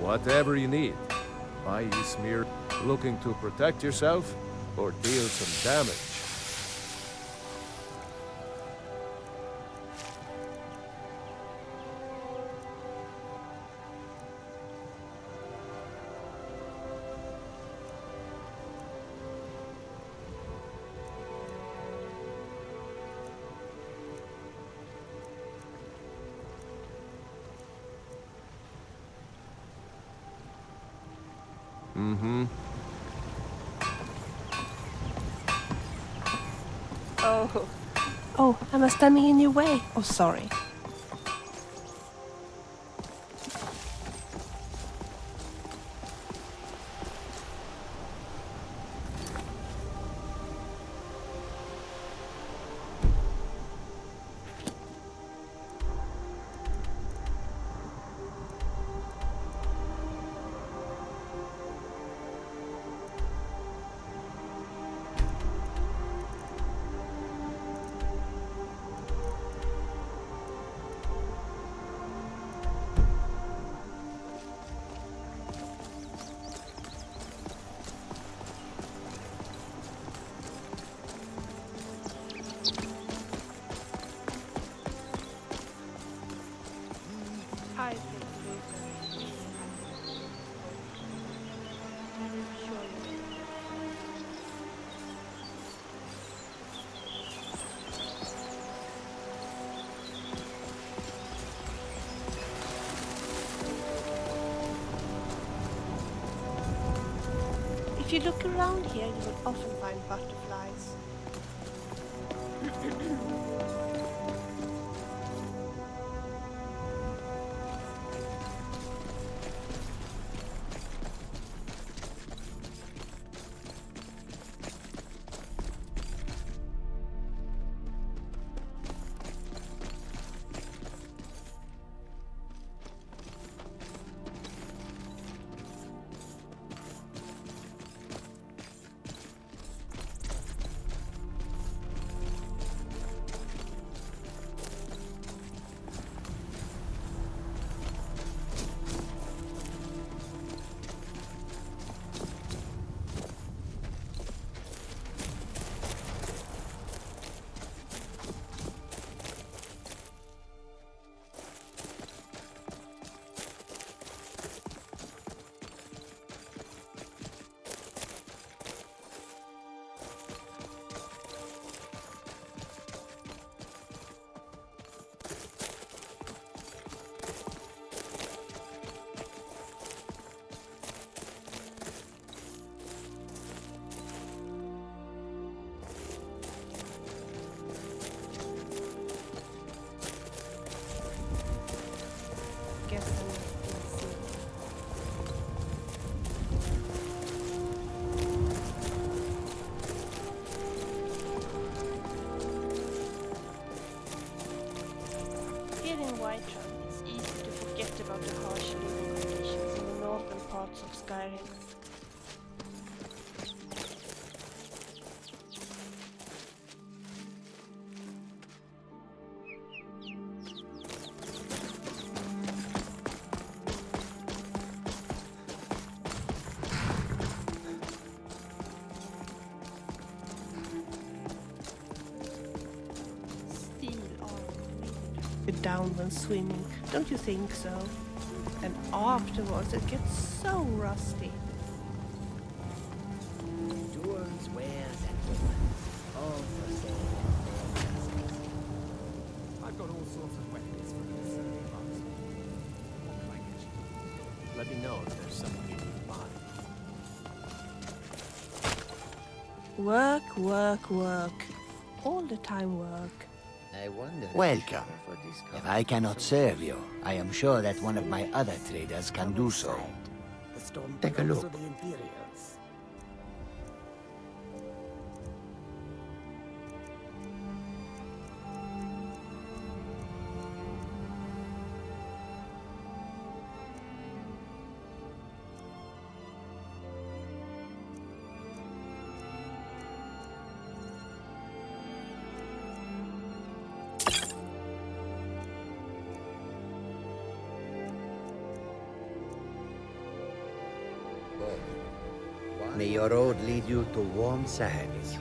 Whatever you need. Buy smear looking to protect yourself or deal some damage. Mm-hmm. Oh. Oh, am I standing in your way? Oh, sorry. I think if you look around here, you will often find butterflies. Here in Whiterun, it's easy to forget about the harsh living conditions in the northern parts of Skyrim. Down when swimming, don't you think so? And afterwards it gets so rusty. Doors, wares, and women, all for sale. I've got all sorts of weapons for the serving box. What can I get you? Let me know if there's something you need to buy. Work, work, work. All the time work. I wonder. Welcome. If I cannot serve you, I am sure that one of my other traders can do so. The storm Take a belongs look. to the Imperials. before me. May your road lead you to warm sands.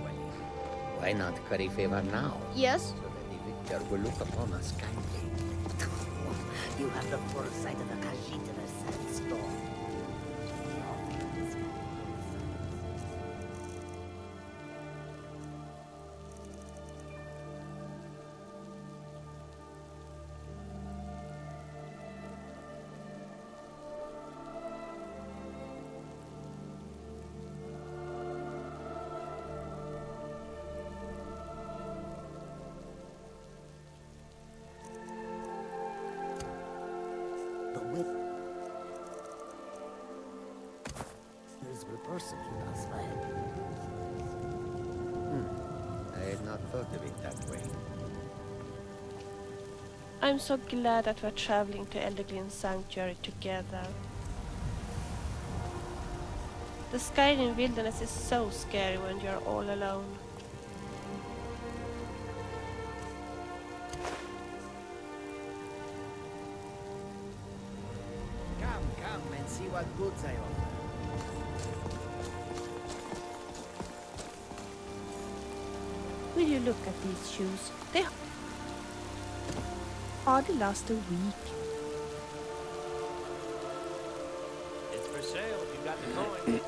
Why not curry favor now? Yes? So that the victor will look upon us kindly. You have the foresight of a Khajiit in a sandstorm. The withers will persecute us, man. I had not thought of it that way. I'm so glad that we're traveling to Elderglin Sanctuary together. The Skyrim wilderness is so scary when you're all alone. Come and see what goods I offer. Will you look at these shoes? They hardly last a week. It's for sale if you've got the coin.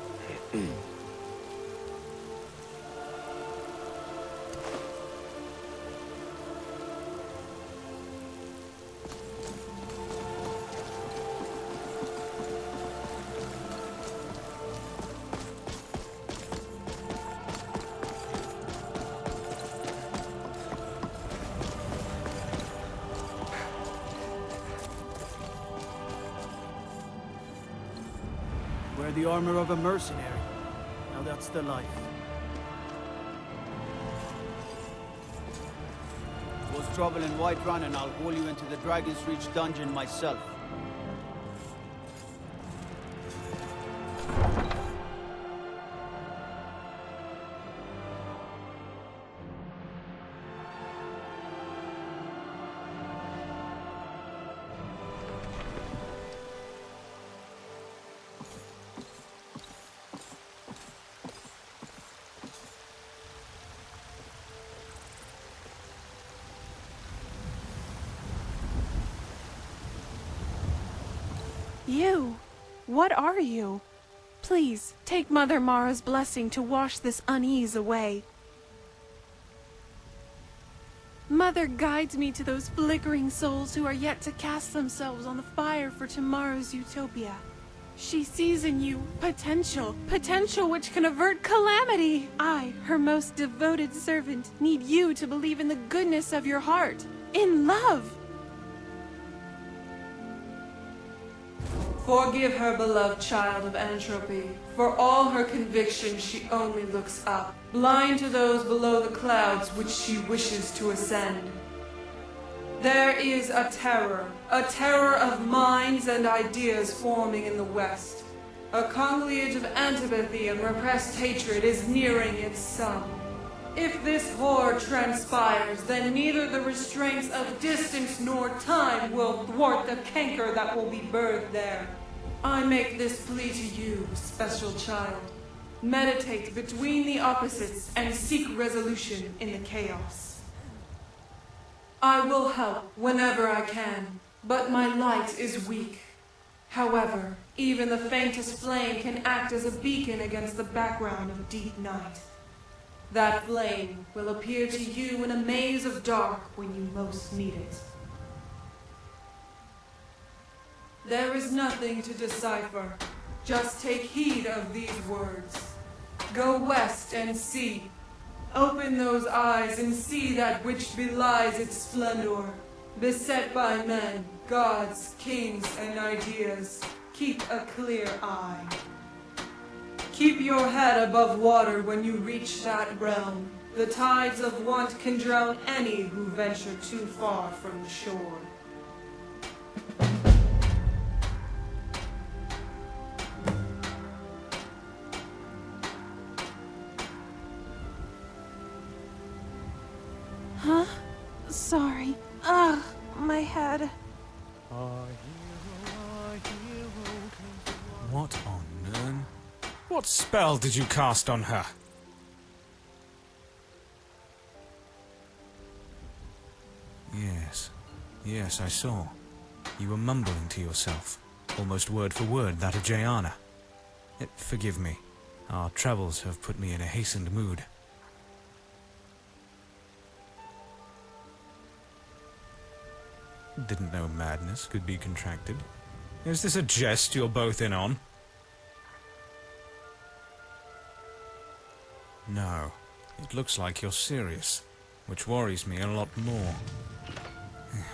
Wear the armor of a mercenary. Now that's the life. Was trouble in Whiterun and I'll haul you into the Dragon's Reach dungeon myself. You! What are you? Please, take Mother Mara's blessing to wash this unease away. Mother guides me to those flickering souls who are yet to cast themselves on the fire for tomorrow's utopia. She sees in you potential which can avert calamity. I, her most devoted servant, need you to believe in the goodness of your heart, in love. Forgive her, beloved child of entropy. For all her convictions, she only looks up, blind to those below the clouds which she wishes to ascend. There is a terror of minds and ideas forming in the West. A conciliage of antipathy and repressed hatred is nearing its sum. If this horror transpires, then neither the restraints of distance nor time will thwart the canker that will be birthed there. I make this plea to you, special child. Meditate between the opposites and seek resolution in the chaos. I will help whenever I can, but my light is weak. However, even the faintest flame can act as a beacon against the background of deep night. That flame will appear to you in a maze of dark when you most need it. There is nothing to decipher. Just take heed of these words. Go west and see. Open those eyes and see that which belies its splendor. Beset by men, gods, kings, and ideas, keep a clear eye. Keep your head above water when you reach that realm. The tides of want can drown any who venture too far from the shore. Huh? Sorry. Ugh, my head. What on earth? What spell did you cast on her? Yes, I saw. You were mumbling to yourself, almost word for word that of Jayana. Forgive me. Our travels have put me in a hastened mood. Didn't know madness could be contracted. Is this a jest you're both in on? No. It looks like you're serious, which worries me a lot more.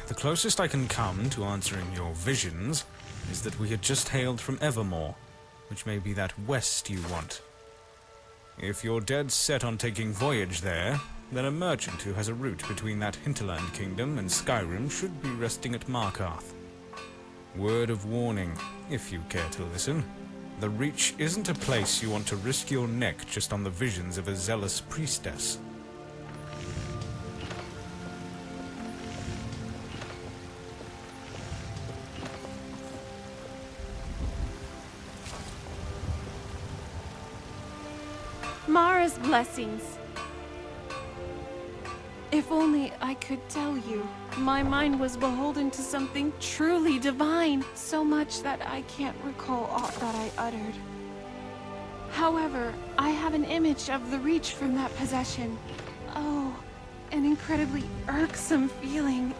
The closest I can come to answering your visions is that we had just hailed from Evermore, which may be that west you want. If you're dead set on taking voyage there, then a merchant who has a route between that hinterland kingdom and Skyrim should be resting at Markarth. Word of warning, if you care to listen. The Reach isn't a place you want to risk your neck just on the visions of a zealous priestess. Mara's blessings. If only I could tell you. My mind was beholden to something truly divine, so much that I can't recall aught that I uttered. However, I have an image of the Reach from that possession. Oh, an incredibly irksome feeling.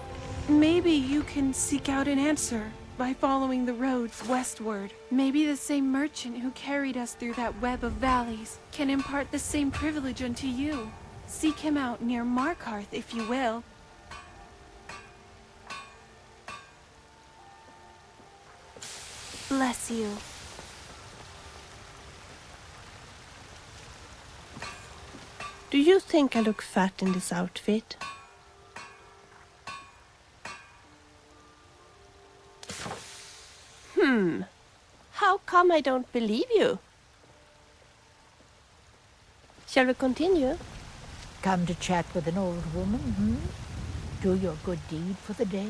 Maybe you can seek out an answer by following the roads westward. Maybe the same merchant who carried us through that web of valleys can impart the same privilege unto you. Seek him out near Markarth, if you will. Bless you. Do you think I look fat in this outfit? How come I don't believe you? Shall we continue? Come to chat with an old woman, Do your good deed for the day.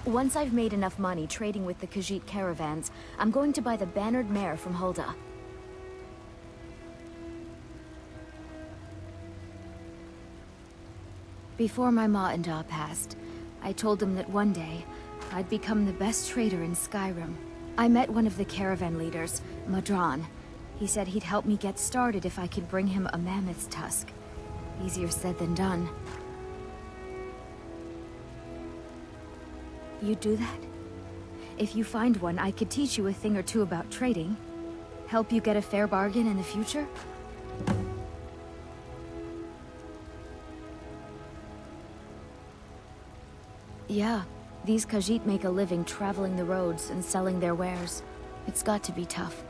Once I've made enough money trading with the Khajiit caravans, I'm going to buy the bannered mare from Hulda. Before my ma and Da passed, I told them that one day, I'd become the best trader in Skyrim. I met one of the caravan leaders, Madran. He said he'd help me get started if I could bring him a mammoth's tusk. Easier said than done. You'd do that? If you find one, I could teach you a thing or two about trading. Help you get a fair bargain in the future? Yeah, these Khajiit make a living traveling the roads and selling their wares. It's got to be tough.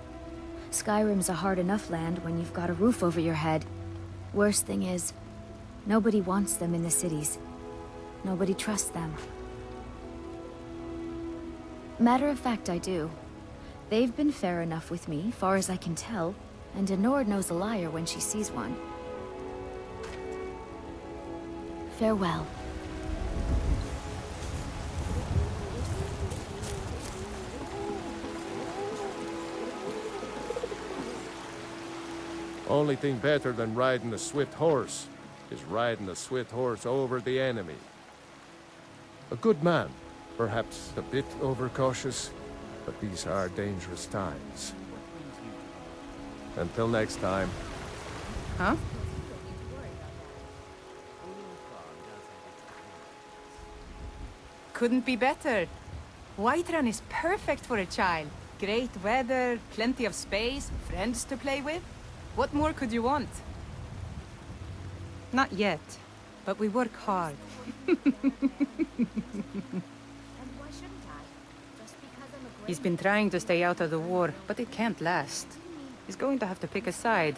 Skyrim's a hard enough land when you've got a roof over your head. Worst thing is, nobody wants them in the cities. Nobody trusts them. Matter of fact, I do. They've been fair enough with me, far as I can tell, and a Nord knows a liar when she sees one. Farewell. Only thing better than riding a swift horse is riding a swift horse over the enemy. A good man, perhaps a bit overcautious, but these are dangerous times. Until next time. Huh? Couldn't be better. Whiterun is perfect for a child. Great weather, plenty of space, friends to play with. What more could you want? Not yet, but we work hard. He's been trying to stay out of the war, but it can't last. He's going to have to pick a side.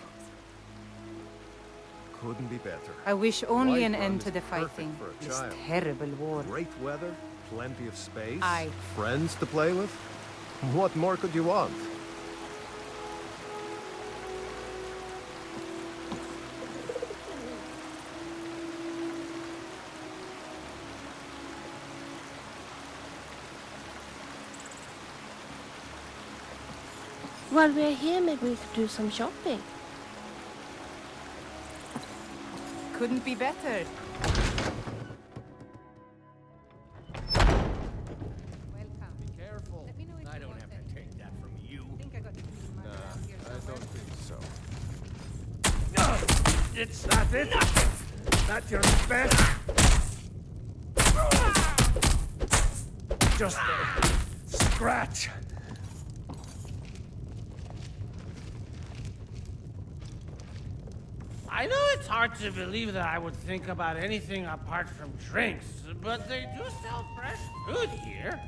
Couldn't be better. I wish only an Whiterun end is to the perfect fighting. for a This child. terrible war. Great weather, plenty of space, Aye. friends to play with. What more could you want? While we're here, maybe we could do some shopping. Couldn't be better. Welcome. Be careful. Let me know if I you don't want have anything. to take that from you. I think I got to clean my around here I don't think so. It's not it. Not your best. Just a scratch. I know it's hard to believe that I would think about anything apart from drinks, but they do sell fresh food here.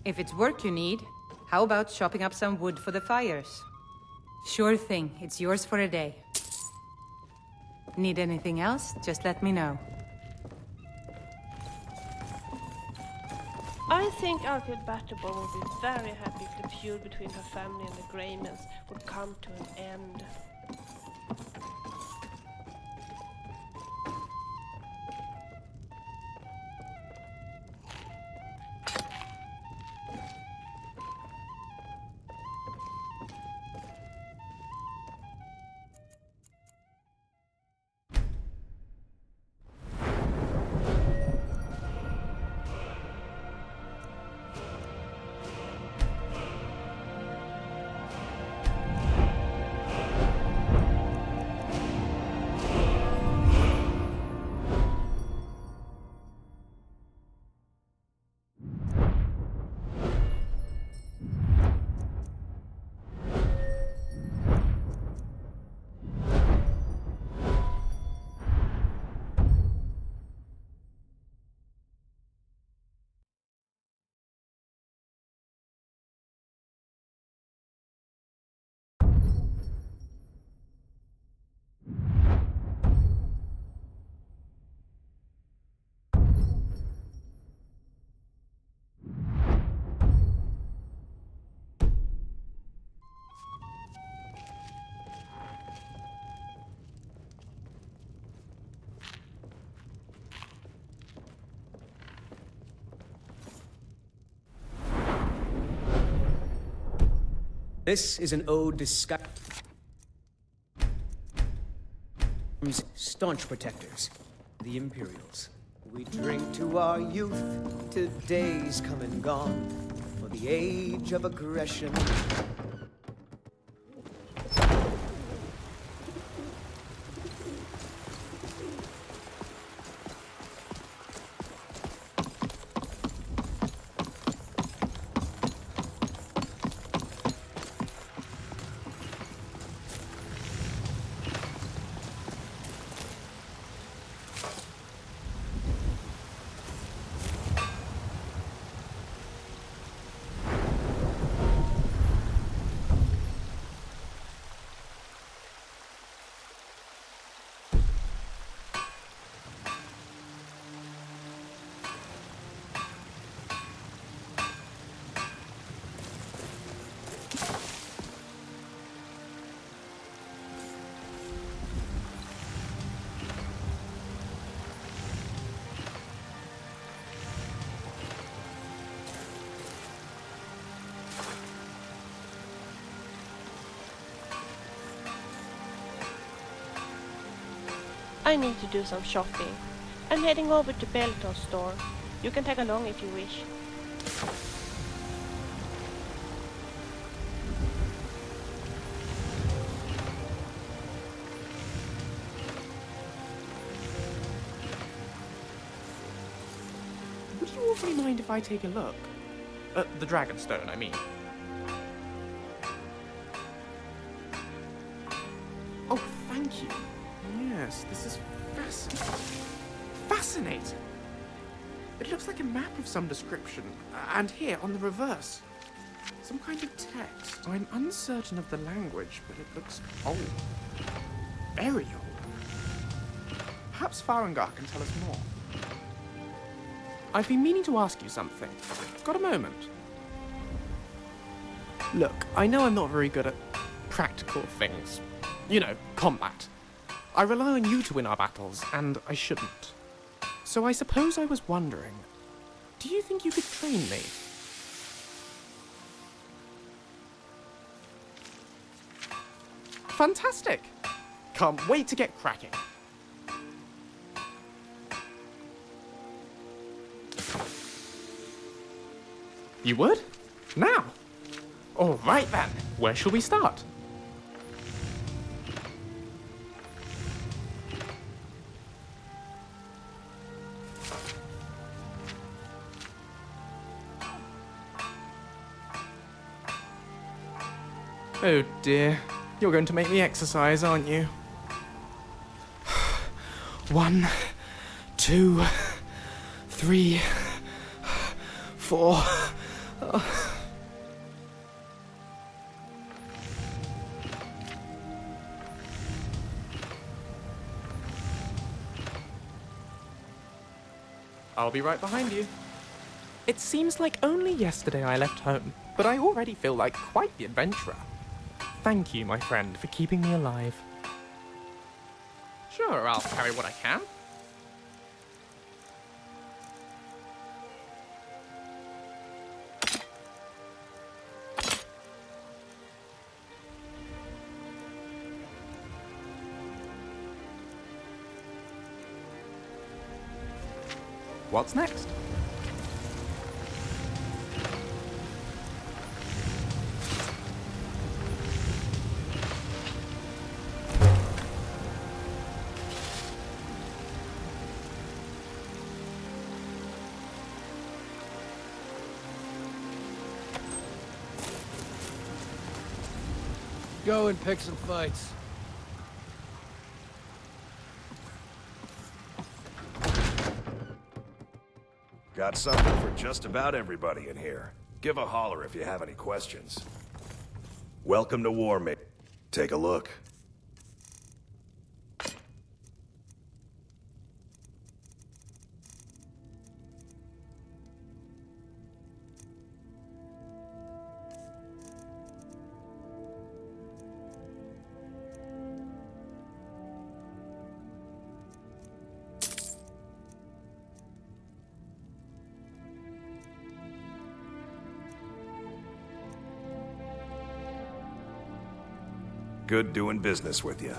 If it's work you need, how about chopping up some wood for the fires? Sure thing, it's yours for a day. Need anything else? Just let me know. I think our good Batterboy will be very happy if the feud between her family and the Greymans would come to an end. This is an ode to Skyrim's staunch protectors, the Imperials. We drink to our youth, to days come and gone, for the age of aggression. I need to do some shopping. I'm heading over to Belton's store. You can tag along if you wish. awfully mind if I take a look? The Dragonstone, I mean. Oh, thank you. Yes, this is fascinating. Fascinating! It looks like a map of some description. And here, on the reverse, some kind of text. I'm uncertain of the language, but it looks old. Very old. Perhaps Farengar can tell us more. I've been meaning to ask you something. Got a moment? Look, I know I'm not very good at practical things. You know, combat. I rely on you to win our battles, and I shouldn't. So I suppose I was wondering, do you think you could train me? Fantastic! Can't wait to get cracking. You would? Now? All right then, where shall we start? Oh dear, you're going to make me exercise, aren't you? 1, 2, 3, 4. I'll be right behind you. It seems like only yesterday I left home, but I already feel like quite the adventurer. Thank you, my friend, for keeping me alive. Sure, I'll carry what I can. What's next? Go and pick some fights. Got something for just about everybody in here. Give a holler if you have any questions. Welcome to War, mate. Take a look. Good doing business with you.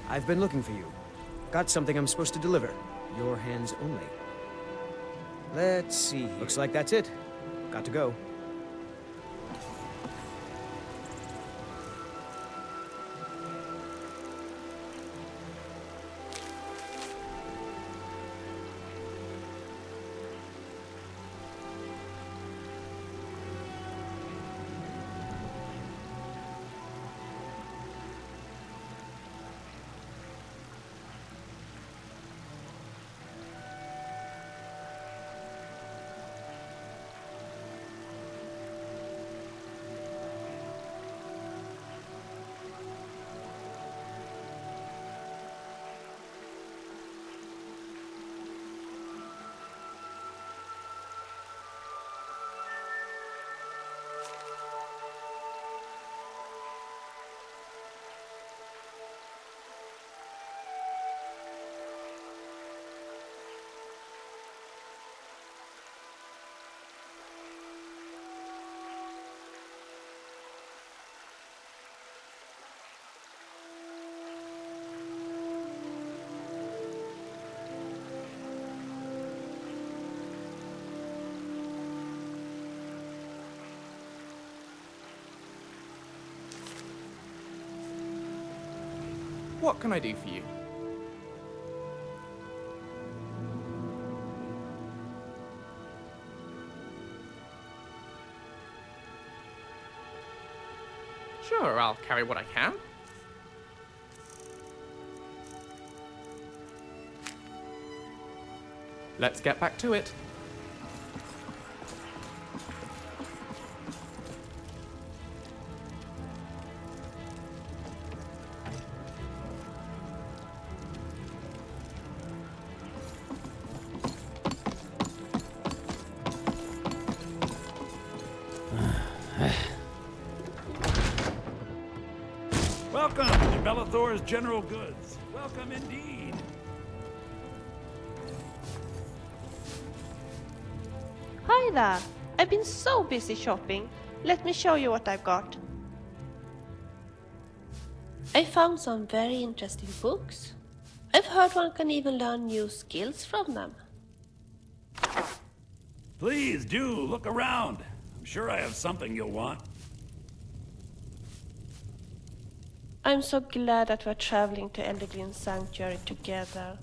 I've been looking for you. Got something I'm supposed to deliver. Your hands only. Let's see. Looks like that's it. Got to go. What can I do for you? Sure, I'll carry what I can. Let's get back to it. Welcome to Bellathor's General Goods. Welcome indeed. Hi there! I've been so busy shopping. Let me show you what I've got. I found some very interesting books. I've heard one can even learn new skills from them. Please do look around. I'm sure I have something you'll want. I'm so glad that we're traveling to Eldegrin Sanctuary together.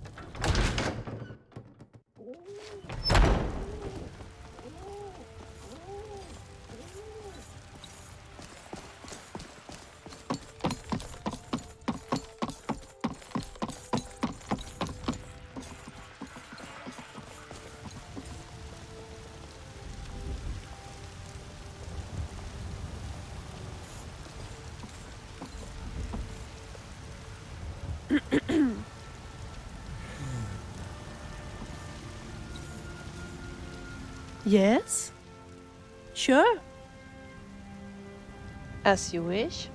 Yes? Sure. As you wish.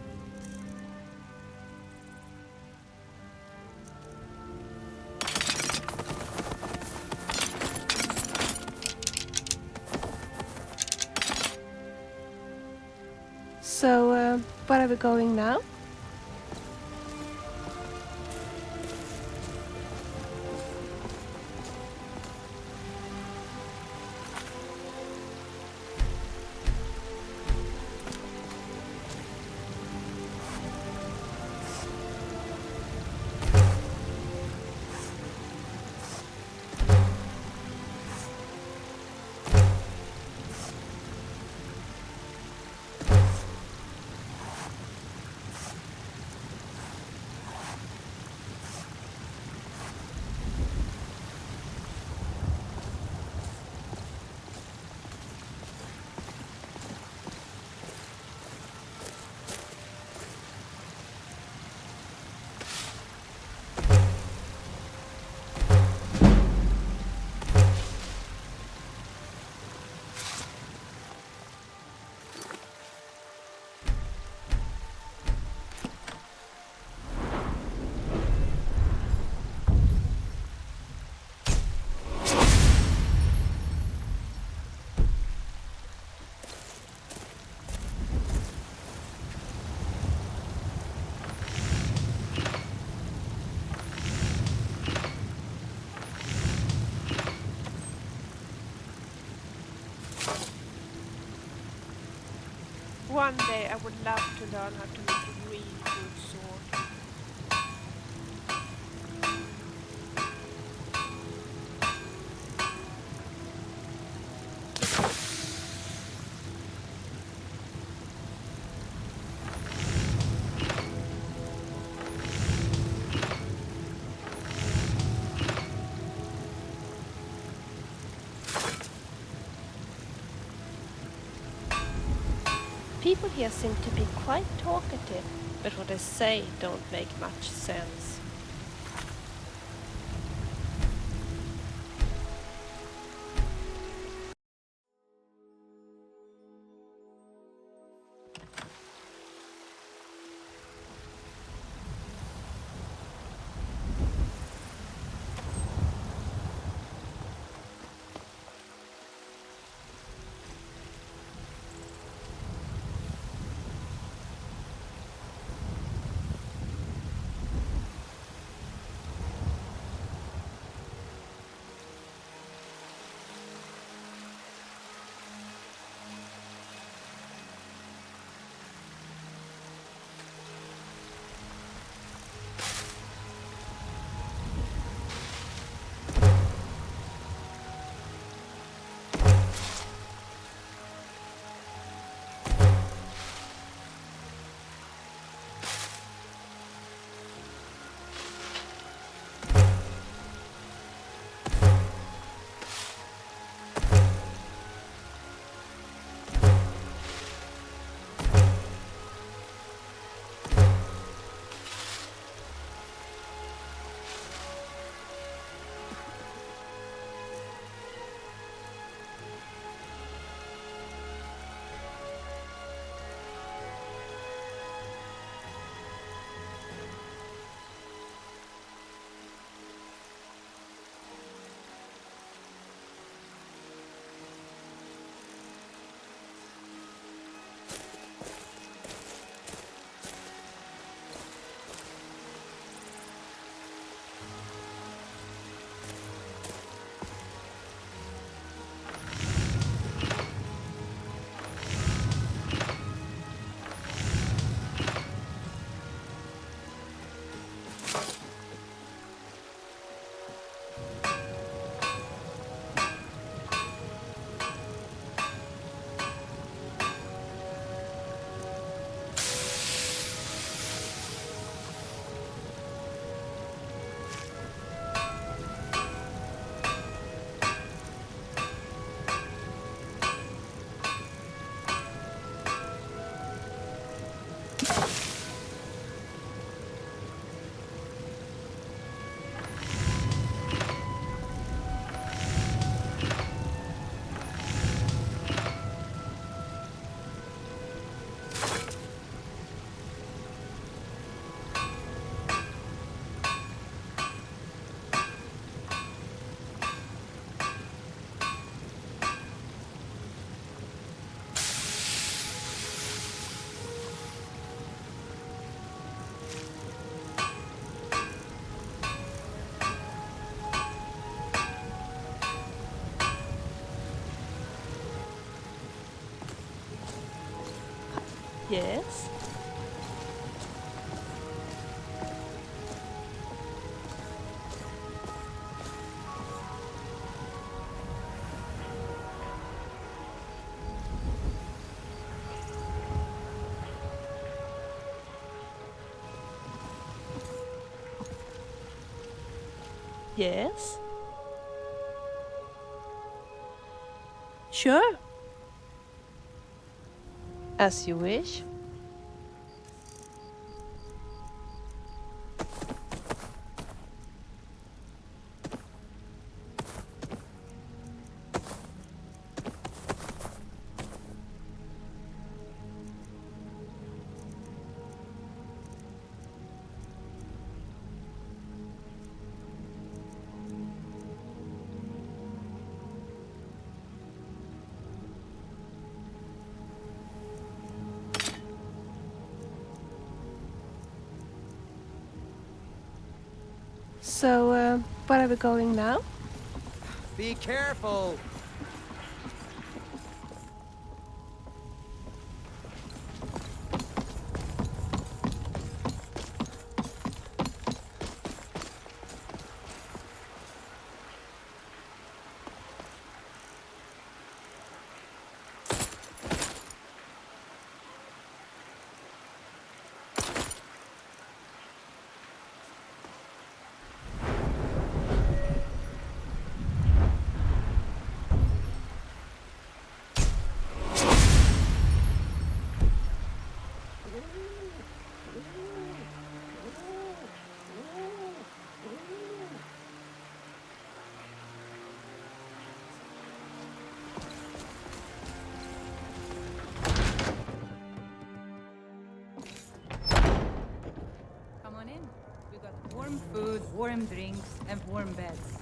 So, where are we going now? One day I would love to learn how to make a really good sword. People here seem to be quite talkative, but what they say don't make much sense. Yes? Yes? Sure. As you wish. So, where are we going now? Be careful! Come on in. We got warm food, warm drinks, and warm beds.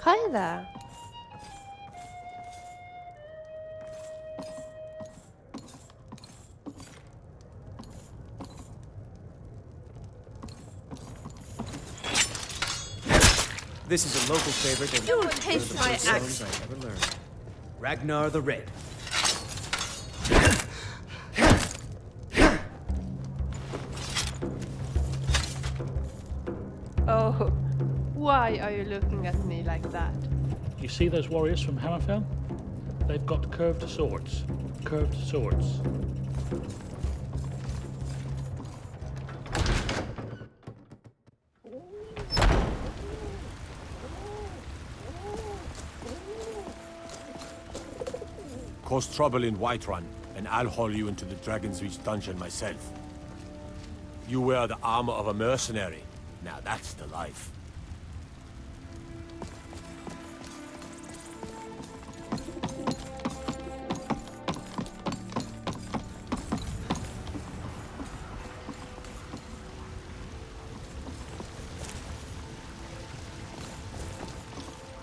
Hi there. This is a local favorite and You will one of taste the my best songs I ever learned. Ragnar the Red. Oh, why are you looking at me like that? You see those warriors from Hammerfell? They've got curved swords. Curved swords. Cause trouble in Whiterun, and I'll haul you into the Dragon's Reach dungeon myself. You wear the armor of a mercenary. Now that's the life.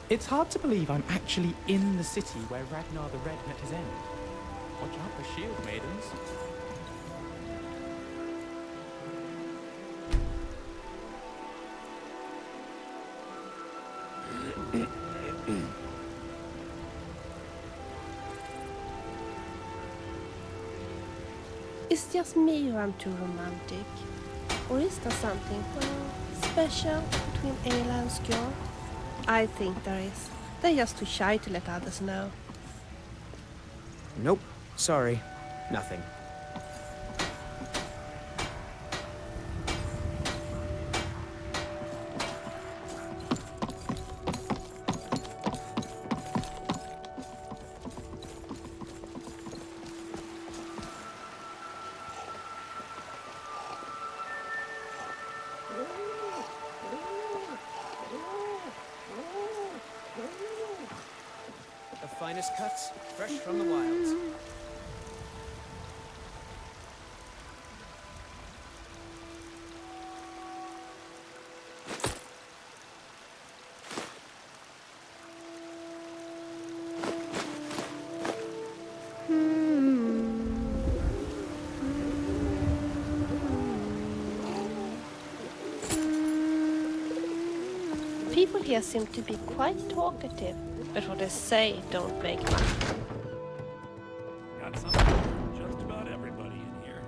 It's hard to believe I'm actually in the city where Ragnar the Red met his end. Watch out for shield maidens. Is it just me who am too romantic? Or is there something, special between Ayla and Skjord? I think there is. They're just too shy to let others know. Nope. Sorry. Nothing. The finest cuts, fresh from the wilds. People here seem to be quite talkative, but what they say don't make much. Got something for just about everybody in here.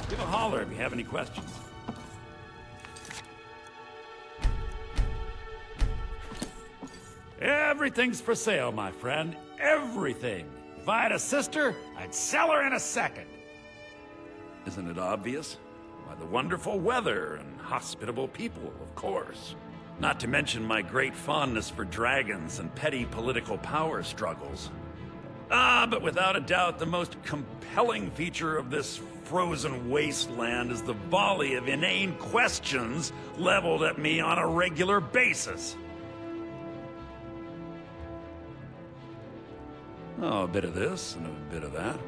Give a holler if you have any questions. Everything's for sale, my friend. Everything. If I had a sister, I'd sell her in a second. Isn't it obvious? By the wonderful weather and hospitable people, of course. Not to mention my great fondness for dragons and petty political power struggles. But without a doubt, the most compelling feature of this frozen wasteland is the volley of inane questions leveled at me on a regular basis. Oh, a bit of this and a bit of that.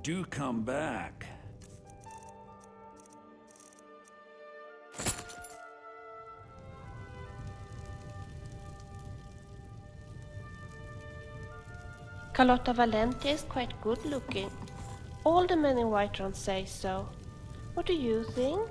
do come back. Carlotta Valentia is quite good looking. All the men in Whiterun say so. What do you think?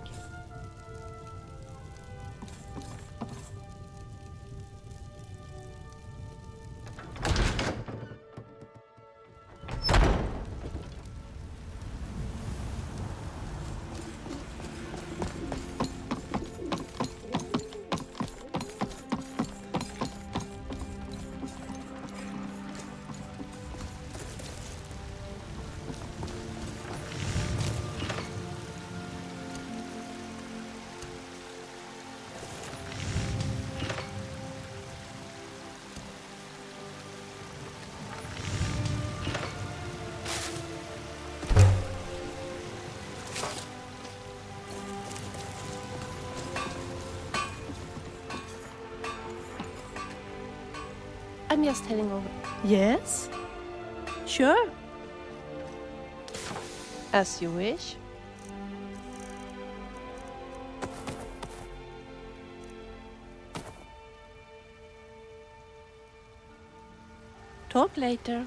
I'm just heading over. Yes? Sure. As you wish. Talk later.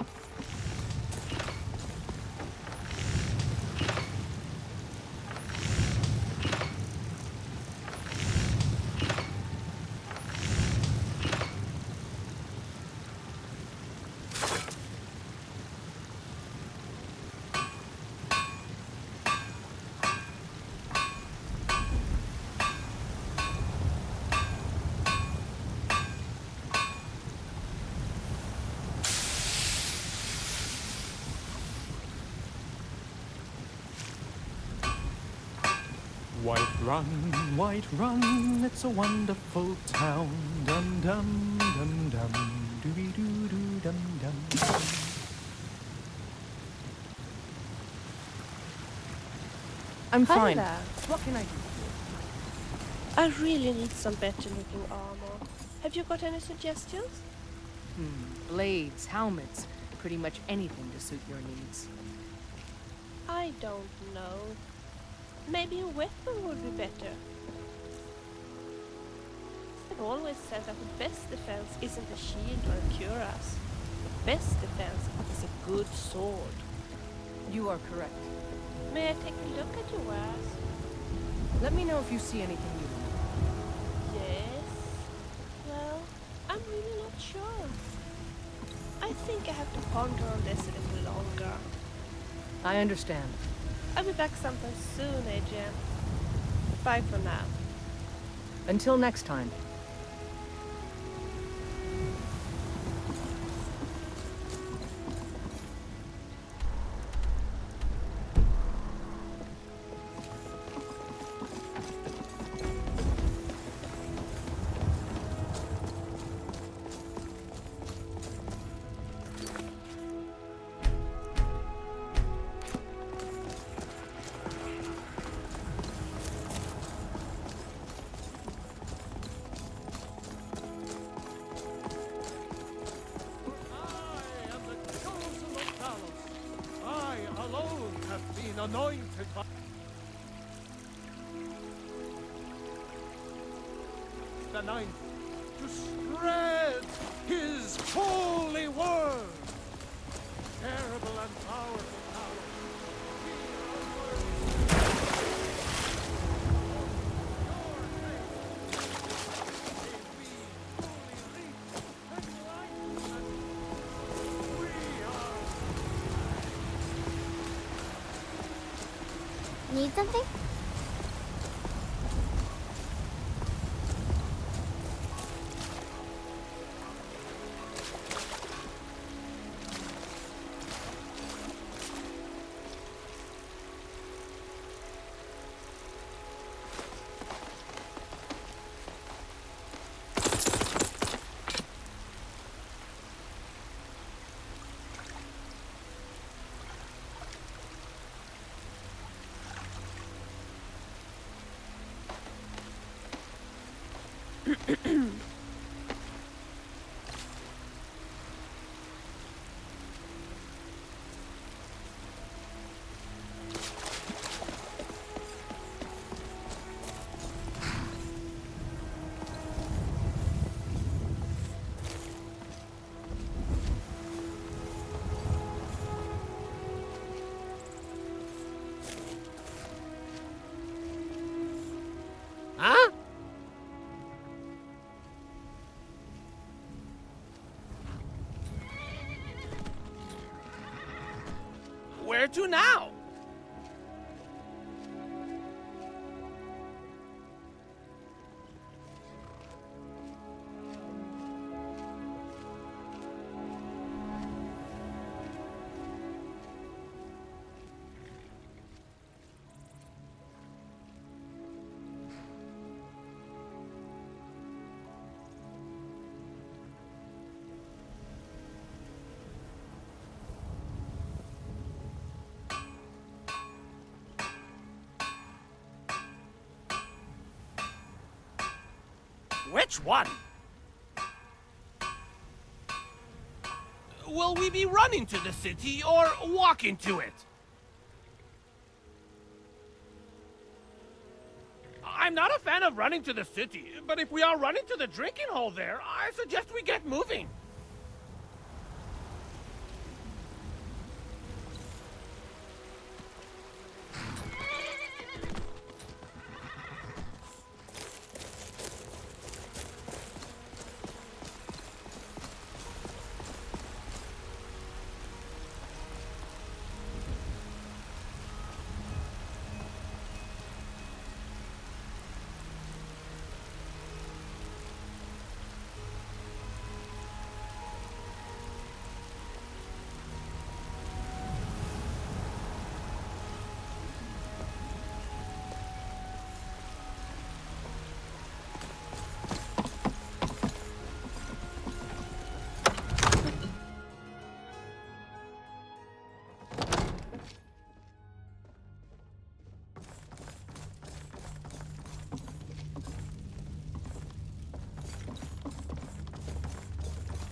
White Run, it's a wonderful town. Dum dum dum dum, dooby doo doo dum dum. I'm Hi fine. there. What can I do? I really need some better looking armor. Have you got any suggestions? Blades, helmets, pretty much anything to suit your needs. I don't know. Maybe a weapon would be better. I've always said that the best defense isn't a shield or a cuirass. The best defense is a good sword. You are correct. May I take a look at your wares? Let me know if you see anything new. Yes. Well, I'm really not sure. I think I have to ponder on this a little longer. I understand. I'll be back sometime soon, Adrian. Bye for now. Until next time. Anointed by the ninth to spread his holy word. Terrible and powerful power. Need something? Where to now? Which one? Will we be running to the city or walking to it? I'm not a fan of running to the city, but if we are running to the drinking hole there, I suggest we get moving.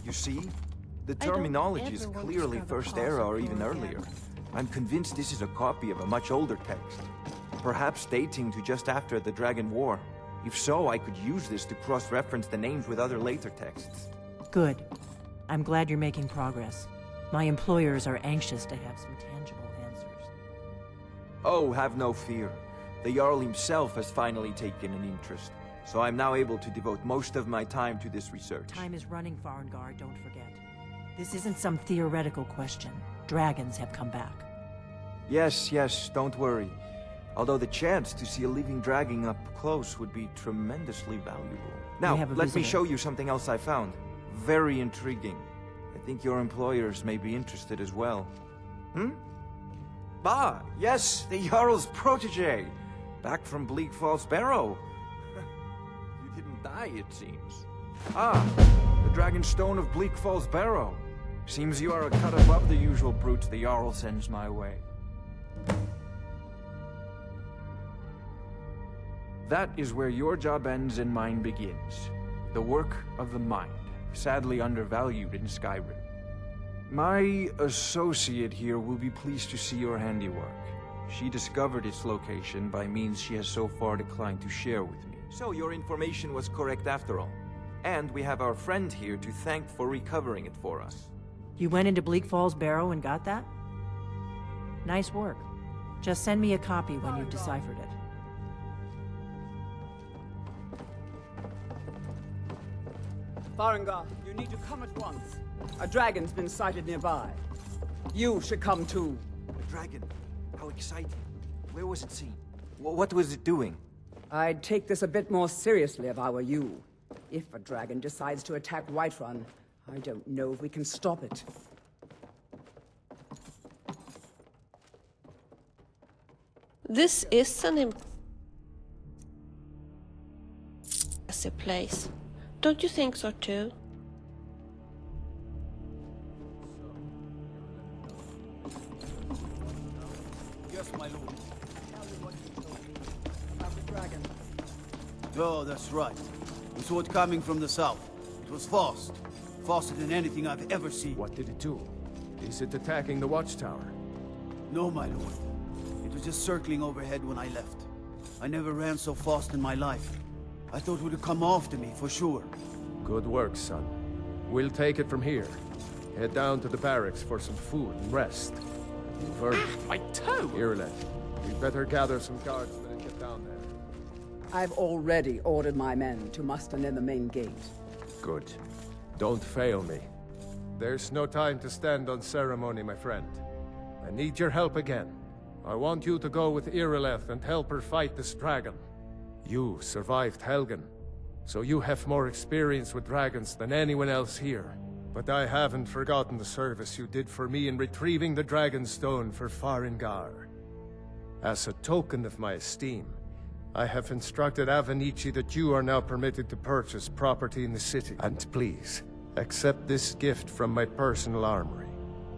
You see? The I don't terminology is ever want to clearly discover First cause Era of or even war earlier. again. I'm convinced this is a copy of a much older text. Perhaps dating to just after the Dragon War. If so, I could use this to cross-reference the names with other later texts. Good. I'm glad you're making progress. My employers are anxious to have some tangible answers. Oh, have no fear. The Jarl himself has finally taken an interest, so I'm now able to devote most of my time to this research. Time is running, Farengar, don't forget. This isn't some theoretical question. Dragons have come back. Yes, don't worry. Although the chance to see a living dragon up close would be tremendously valuable. Now, have a let me visitor. show you something else I found. Very intriguing. I think your employers may be interested as well. Ah, yes, the Jarl's protege. Back from Bleak Falls Barrow. You didn't die, it seems. Ah, the Dragon Stone of Bleak Falls Barrow. Seems you are a cut above the usual brutes the Jarl sends my way. That is where your job ends and mine begins. The work of the mind, sadly undervalued in Skyrim. My associate here will be pleased to see your handiwork. She discovered its location by means she has so far declined to share with me. So your information was correct after all. And we have our friend here to thank for recovering it for us. You went into Bleak Falls Barrow and got that? Nice work. Just send me a copy when you've deciphered it. Farengar, you need to come at once. A dragon's been sighted nearby. You should come too. A dragon? How exciting. Where was it seen? What was it doing? I'd take this a bit more seriously if I were you. If a dragon decides to attack Whiterun, I don't know if we can stop it. This is an impressive place. Don't you think so too? Yes, my lord. Tell me what you told me about the dragon. Oh, that's right. We saw it coming from the south. It was fast. Faster than anything I've ever seen. What did it do? Is it attacking the watchtower? No, my lord. It was just circling overhead when I left. I never ran so fast in my life. I thought it would come after me, for sure. Good work, son. We'll take it from here. Head down to the barracks for some food and rest. You've earned it. My toe! Here, Leth. We'd better gather some guardsmen and get down there. I've already ordered my men to muster near the main gate. Good. Don't fail me. There's no time to stand on ceremony, my friend. I need your help again. I want you to go with Irileth and help her fight this dragon. You survived Helgen, so you have more experience with dragons than anyone else here. But I haven't forgotten the service you did for me in retrieving the Dragonstone for Farengar. As a token of my esteem, I have instructed Avenici that you are now permitted to purchase property in the city. And please, accept this gift from my personal armory.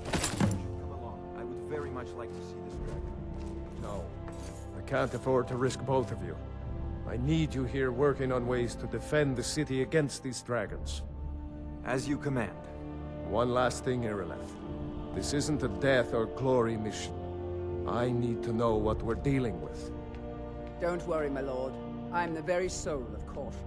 Come along. I would very much like to see this dragon. No, I can't afford to risk both of you. I need you here working on ways to defend the city against these dragons. As you command. One last thing, Irileth. This isn't a death or glory mission. I need to know what we're dealing with. Don't worry, my lord. I'm the very soul of caution.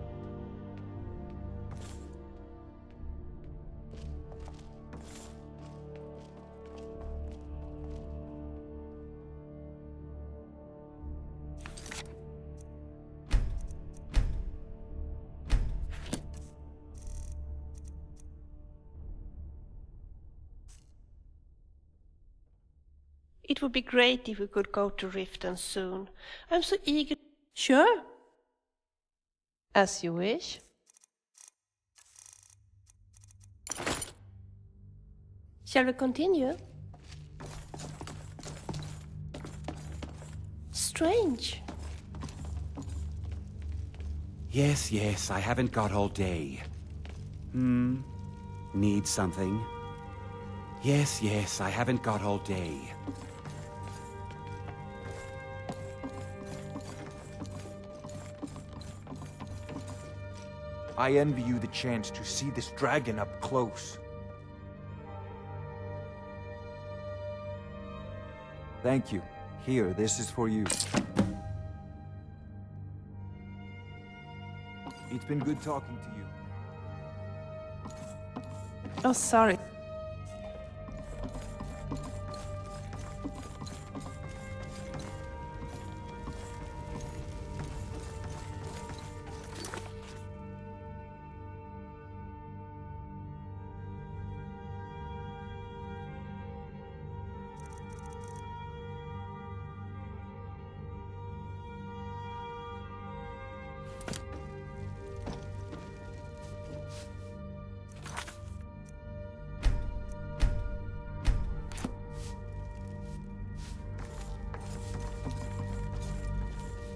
It would be great if we could go to Riften soon. I'm so eager. Sure. As you wish. Shall we continue? Strange. Yes, I haven't got all day. Need something? Yes, I haven't got all day. I envy you the chance to see this dragon up close. Thank you. Here, this is for you. It's been good talking to you. Oh, sorry.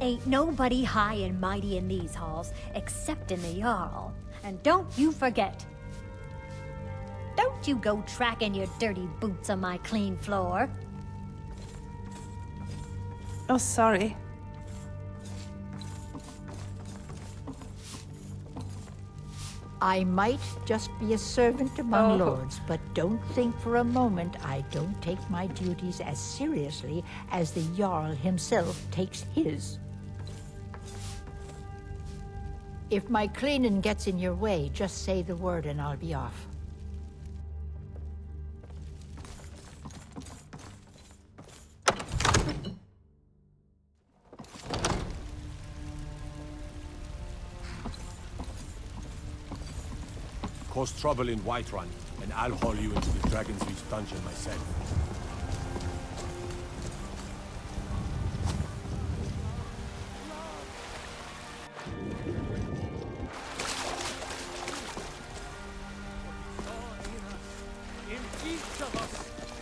Ain't nobody high and mighty in these halls, except in the Jarl. And don't you forget. Don't you go tracking your dirty boots on my clean floor. Oh, sorry. I might just be a servant among lords, but don't think for a moment I don't take my duties as seriously as the Jarl himself takes his. If my cleaning gets in your way, just say the word and I'll be off. Cause trouble in Whiterun, and I'll haul you into the Dragon's Reach dungeon myself. In each of us,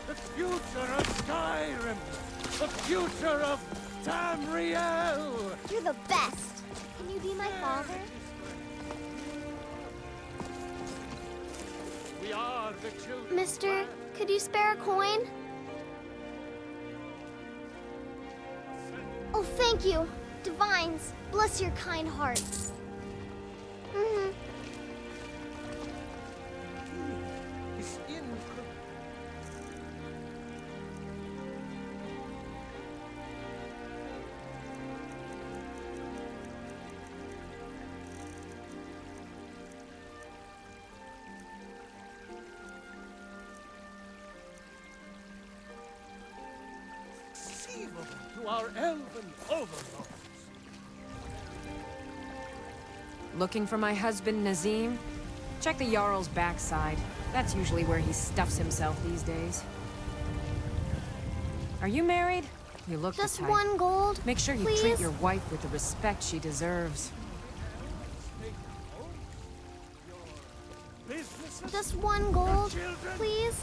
the future of Skyrim, the future of Tamriel. You're the best. Can you be my father? We are the children. Mister, could you spare a coin? Oh, thank you. Divines, bless your kind heart. Is in. To our elven overlords. Looking for my husband, Nazim? Check the Jarl's backside. That's usually where he stuffs himself these days. Are you married? You look Just the type. 1 gold, Make sure you please? treat your wife with the respect she deserves. Just 1 gold, please?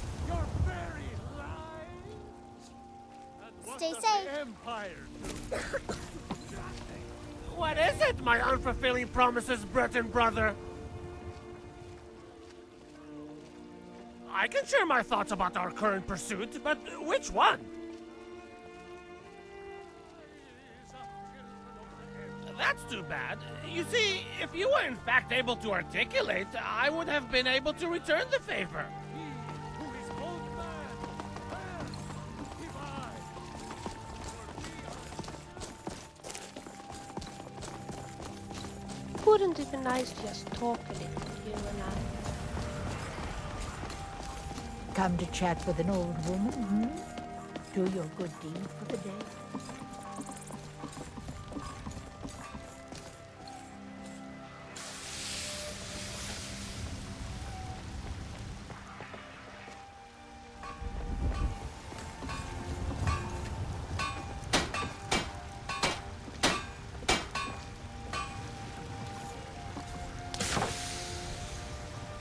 Stay safe. What is it, my unfulfilling promises, Breton brother? I can share my thoughts about our current pursuit, but which one? That's too bad. You see, if you were in fact able to articulate, I would have been able to return the favor. Wouldn't it be nice to just talk a little, you and I? Come to chat with an old woman, hmm? Do your good deed for the day.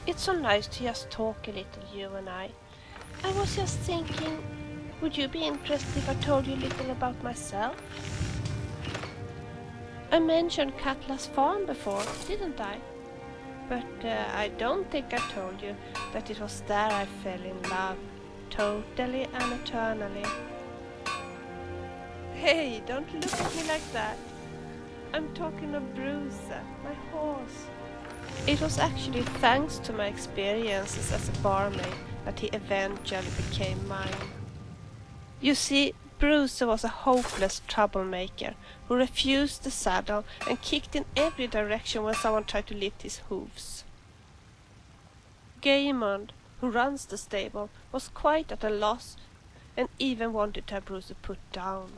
It's so nice to just talk a little, you and I. I was just thinking, would you be interested if I told you a little about myself? I mentioned Katla's farm before, didn't I? But I don't think I told you that it was there I fell in love, totally and eternally. Hey, don't look at me like that. I'm talking of Bruce, my horse. It was actually thanks to my experiences as a barmaid that he eventually became mine. You see, Bruce was a hopeless troublemaker who refused the saddle and kicked in every direction when someone tried to lift his hooves. Gaymond, who runs the stable, was quite at a loss and even wanted to have Bruce put down.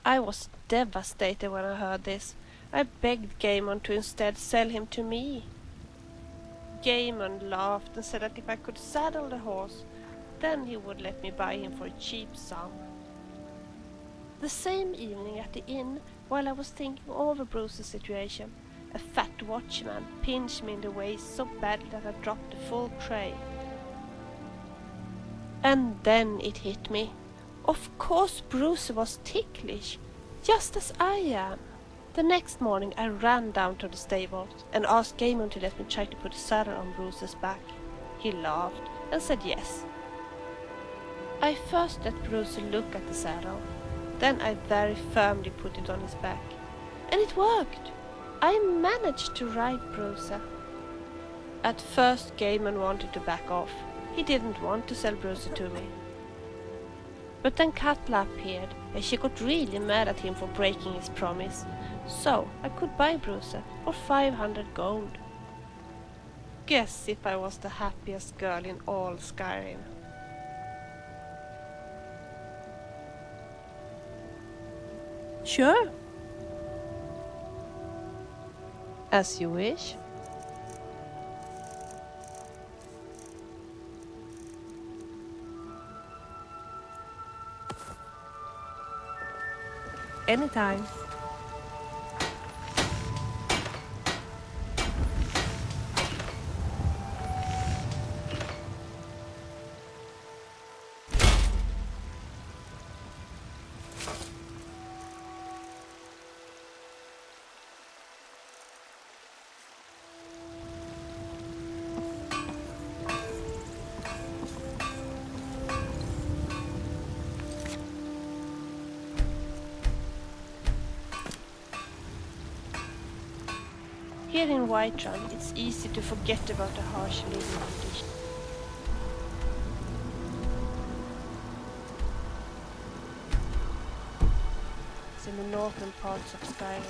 I was devastated when I heard this. I begged Gaymond to instead sell him to me. Gaymond laughed and said that if I could saddle the horse, then he would let me buy him for a cheap sum. The same evening at the inn, while I was thinking over Bruce's situation, a fat watchman pinched me in the waist so badly that I dropped the full tray. And then it hit me. Of course Bruce was ticklish, just as I am. The next morning I ran down to the stables and asked Gaymond to let me try to put a saddle on Bruce's back. He laughed and said yes. I first let Bruce look at the saddle, then I very firmly put it on his back. And it worked! I managed to ride Bruce. At first Gaymond wanted to back off. He didn't want to sell Bruce to me. But then Katla appeared and she got really mad at him for breaking his promise. So I could buy Bruce for 500 gold. Guess if I was the happiest girl in all Skyrim. Sure. As you wish. Anytime. Here in Whiterun, it's easy to forget about the harsh living conditions. It's in the northern parts of Skyrim.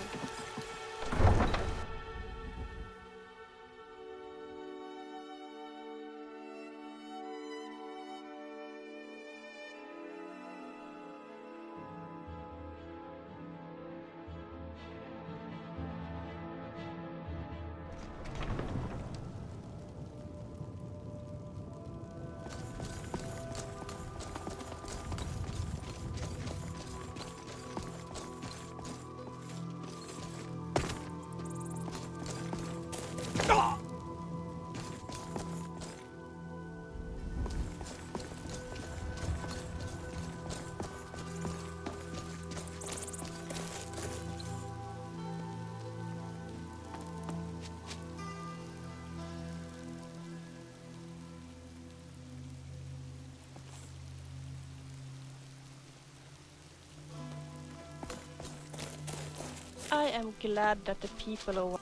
I am glad that the people of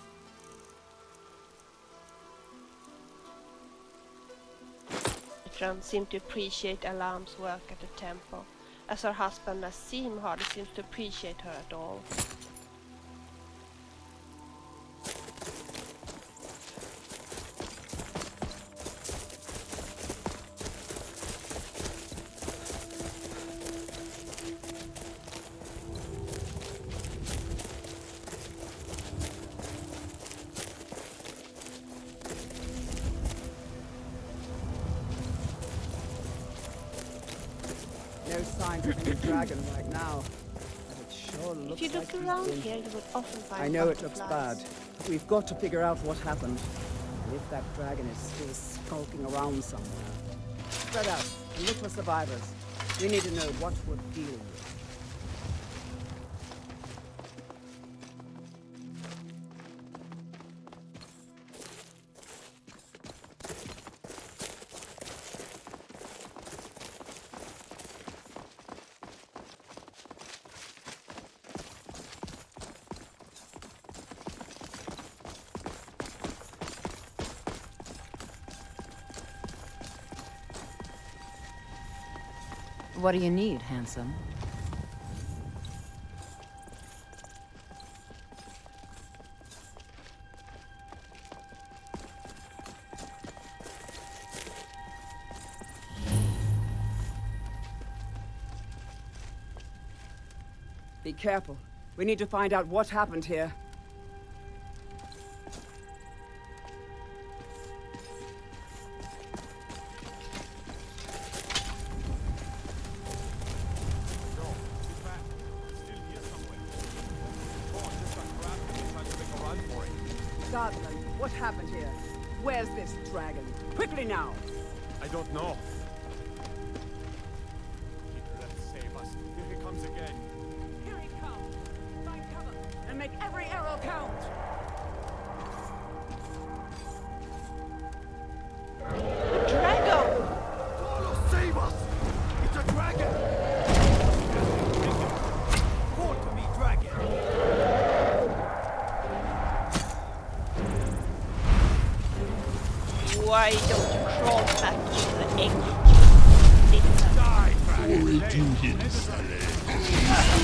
Whiterun seem to appreciate Alam's work at the temple, as her husband Nassim hardly seems to appreciate her at all. No signs of any dragon right now. But it sure looks If you like look he's around been... here, you would often find I know it looks butterflies. bad. We've got to figure out what happened. And if that dragon is still skulking around somewhere. Spread out and look for survivors. We need to know what we're dealing with. What do you need, handsome? Be careful. We need to find out what happened here. Guardsman, what happened here? Where's this dragon? Quickly now! I don't know. Let's save us. Here he comes again. Here he comes! Find cover and make every arrow count! The dragon! Carlos, save us! It's a dragon! Call to me, dragon! Why don't you crawl back into the egg? Die, dragon!